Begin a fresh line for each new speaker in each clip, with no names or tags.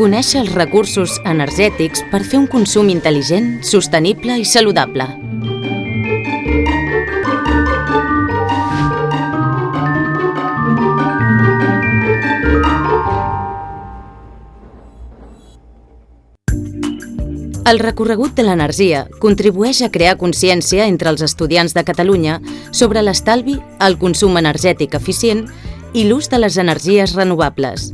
Conèixer els recursos energètics per fer un consum intel·ligent, sostenible i saludable. El recorregut de l'energia contribueix a crear consciència entre els estudiants de Catalunya sobre l'estalvi, el consum energètic eficient i l'ús de les energies renovables.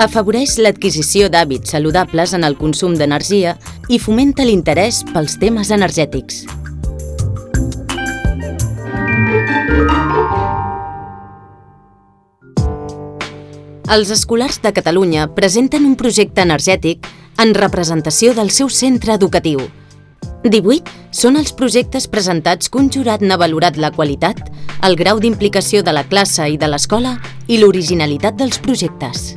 Afavoreix l'adquisició d'hàbits saludables en el consum d'energia i fomenta l'interès pels temes energètics. Els escolars de Catalunya presenten un projecte energètic en representació del seu centre educatiu. 18 són els projectes presentats que un jurat n'ha valorat la qualitat, el grau d'implicació de la classe i de l'escola i l'originalitat dels projectes.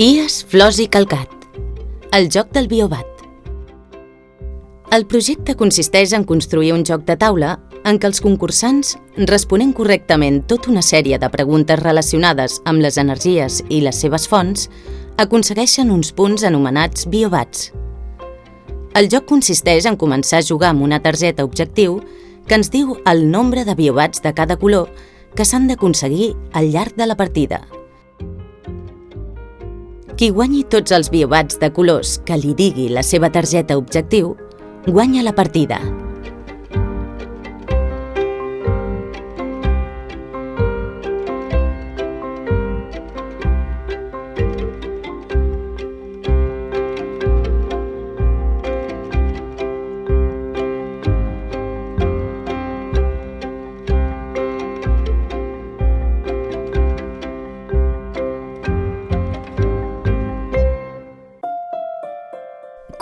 IES, flors i calcat. El joc del biobat. El projecte consisteix en construir un joc de taula en què els concursants, responent correctament tota una sèrie de preguntes relacionades amb les energies i les seves fonts, aconsegueixen uns punts anomenats biobats. El joc consisteix en començar a jugar amb una targeta objectiu que ens diu el nombre de biobats de cada color que s'han d'aconseguir al llarg de la partida. Qui guanyi tots els biobats de colors que li digui la seva targeta objectiu, guanya la partida.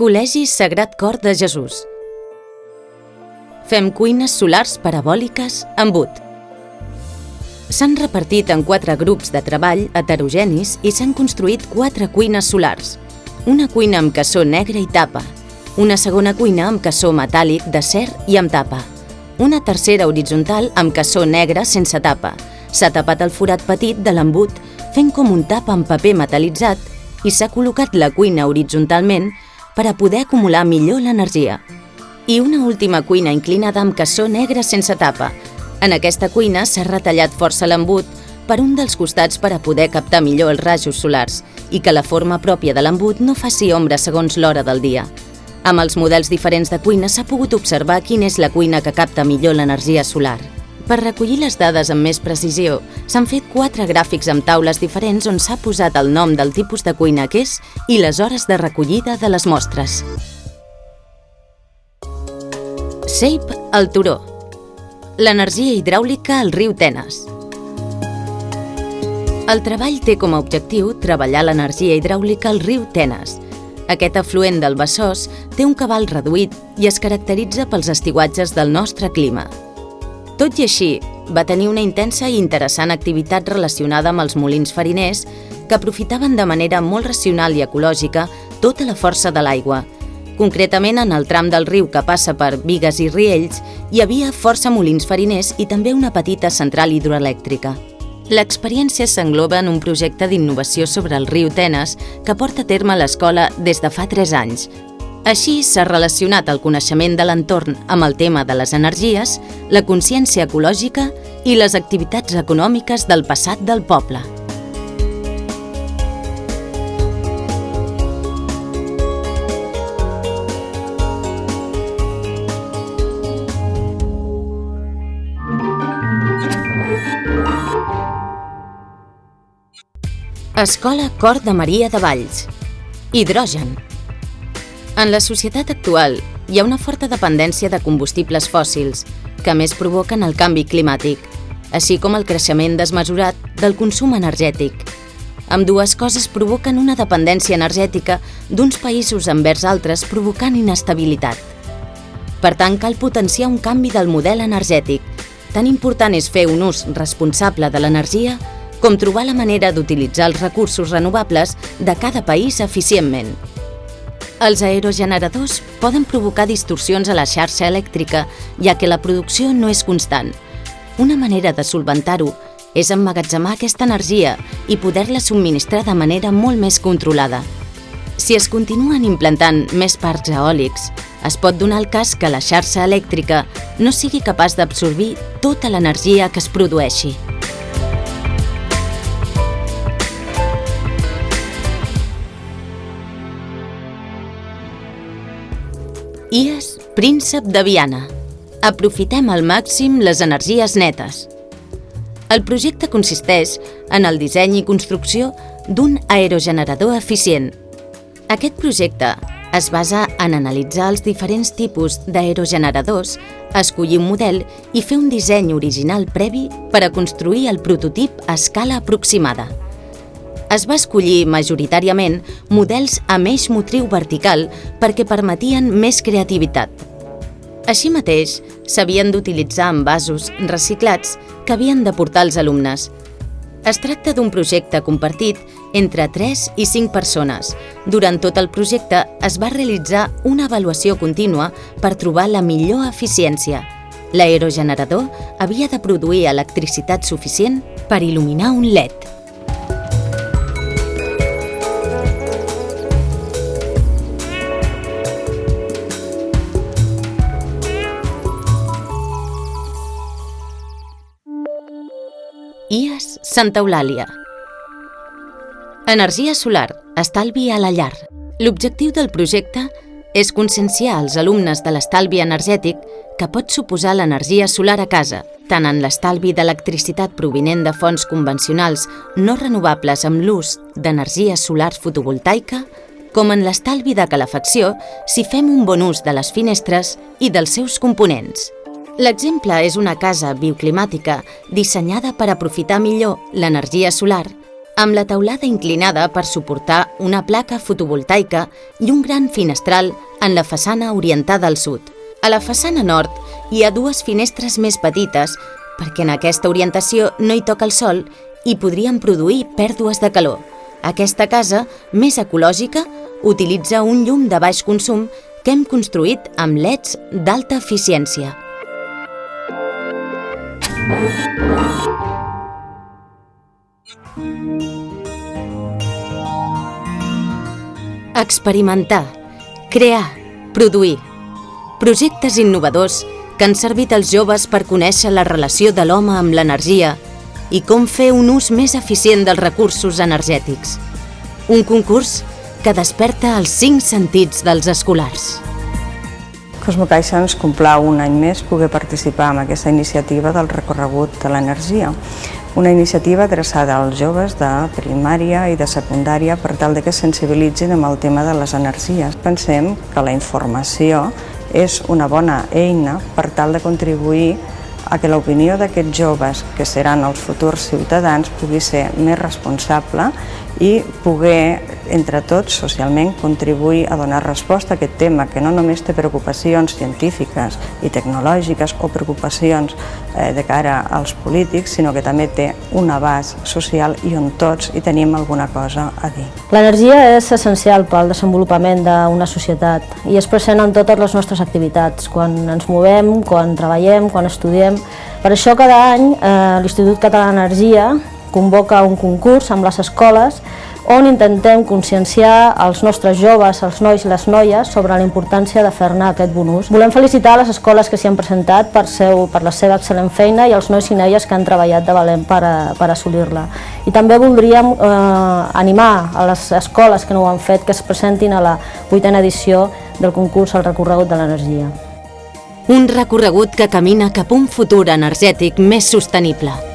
Col·legi Sagrat Cor de Jesús. Fem cuines solars parabòliques amb BUT. S'han repartit en 4 grups de treball heterogenis i s'han construït 4 cuines solars. Una cuina amb cassó negre i tapa, una segona cuina amb cassó metàl·lic d'acer i amb tapa, una tercera horitzontal amb cassó negre sense tapa. S'ha tapat el forat petit de l'embut fent com un tap amb paper metal·litzat i s'ha col·locat la cuina horitzontalment per a poder acumular millor l'energia. I una última cuina inclinada amb cassó negre sense tapa. En aquesta cuina s'ha retallat força l'embut per un dels costats per a poder captar millor els rajos solars i que la forma pròpia de l'embut no faci ombra segons l'hora del dia. Amb els models diferents de cuina s'ha pogut observar quina és la cuina que capta millor l'energia solar. Per recollir les dades amb més precisió, s'han fet 4 gràfics amb taules diferents on s'ha posat el nom del tipus de cuina que és i les hores de recollida de les mostres. SAPE al turó. L'energia hidràulica al riu Tenes. El treball té com a objectiu treballar l'energia hidràulica al riu Tenes. Aquest afluent del Besòs té un cabal reduït i es caracteritza pels estiuatges del nostre clima. Tot i així, va tenir una intensa i interessant activitat relacionada amb els molins fariners que aprofitaven de manera molt racional i ecològica tota la força de l'aigua. Concretament, en el tram del riu que passa per Bigues i Riells, hi havia força molins fariners i també una petita central hidroelèctrica. L'experiència s'engloba en un projecte d'innovació sobre el riu Tenes que porta a terme l'escola des de fa 3 anys. Així, s'ha relacionat el coneixement de l'entorn amb el tema de les energies, la consciència ecològica i les activitats econòmiques del passat del poble. Escola Cor de Maria de Valls. Hidrogen. En la societat actual hi ha una forta dependència de combustibles fòssils que a més provoquen el canvi climàtic, així com el creixement desmesurat del consum energètic. Ambdues coses provoquen una dependència energètica d'uns països envers altres provocant inestabilitat. Per tant, cal potenciar un canvi del model energètic, tan important és fer un ús responsable de l'energia com trobar la manera d'utilitzar els recursos renovables de cada país eficientment. Els aerogeneradors poden provocar distorsions a la xarxa elèctrica, ja que la producció no és constant. Una manera de solventar-ho és emmagatzemar aquesta energia i poder-la subministrar de manera molt més controlada. Si es continuen implantant més parcs eòlics, es pot donar el cas que la xarxa elèctrica no sigui capaç d'absorbir tota l'energia que es produeixi. IES, príncep de Viana. Aprofitem al màxim les energies netes. El projecte consisteix en el disseny i construcció d'un aerogenerador eficient. Aquest projecte es basa en analitzar els diferents tipus d'aerogeneradors, escollir un model i fer un disseny original previ per a construir el prototip a escala aproximada. Es va escollir majoritàriament models amb eix motriu vertical perquè permetien més creativitat. Així mateix, s'havien d'utilitzar envasos reciclats que havien de portar els alumnes. Es tracta d'un projecte compartit entre 3 i 5 persones. Durant tot el projecte es va realitzar una avaluació contínua per trobar la millor eficiència. L'aerogenerador havia de produir electricitat suficient per il·luminar un LED. IES Santa Eulàlia. Energia solar, estalvi a la llar. L'objectiu del projecte és conscienciar els alumnes de l'estalvi energètic que pot suposar l'energia solar a casa, tant en l'estalvi d'electricitat provinent de fonts convencionals no renovables amb l'ús d'energia solar fotovoltaica, com en l'estalvi de calefacció si fem un bon ús de les finestres i dels seus components. L'exemple és una casa bioclimàtica dissenyada per aprofitar millor l'energia solar, amb la teulada inclinada per suportar una placa fotovoltaica i un gran finestral en la façana orientada al sud. A la façana nord hi ha 2 finestres més petites perquè en aquesta orientació no hi toca el sol i podrien produir pèrdues de calor. Aquesta casa, més ecològica, utilitza un llum de baix consum que hem construït amb LEDs d'alta eficiència. Experimentar, crear, produir. Projectes innovadors que han servit als joves per conèixer la relació de l'home amb l'energia i com fer un ús més eficient dels recursos energètics. Un concurs que desperta els 5 sentits dels escolars.
Cosmocaixa ens complau un any més poder participar en aquesta iniciativa del recorregut de l'energia, una iniciativa adreçada als joves de primària i de secundària per tal que es sensibilitzin amb el tema de les energies. Pensem que la informació és una bona eina per tal de contribuir a que l'opinió d'aquests joves, que seran els futurs ciutadans, pugui ser més responsable i poder, entre tots, socialment, contribuir a donar resposta a aquest tema, que no només té preocupacions científiques i tecnològiques o preocupacions de cara als polítics, sinó que també té un abast social i on tots hi tenim alguna cosa a dir.
L'energia és essencial pel desenvolupament d'una societat i és present en totes les nostres activitats, quan ens movem, quan treballem, quan estudiem. Per això cada any l'Institut Català d'Energia convoca un concurs amb les escoles on intentem conscienciar els nostres joves, els nois i les noies, sobre la importància de fer-ne aquest bon ús. Volem felicitar les escoles que s'hi han presentat per la seva excel·lent feina i els nois i noies que han treballat de valent per assolir-la. I també voldríem animar a les escoles que no ho han fet que es presentin a la 8a edició del concurs al recorregut de l'energia.
Un recorregut que camina cap a un futur energètic més sostenible.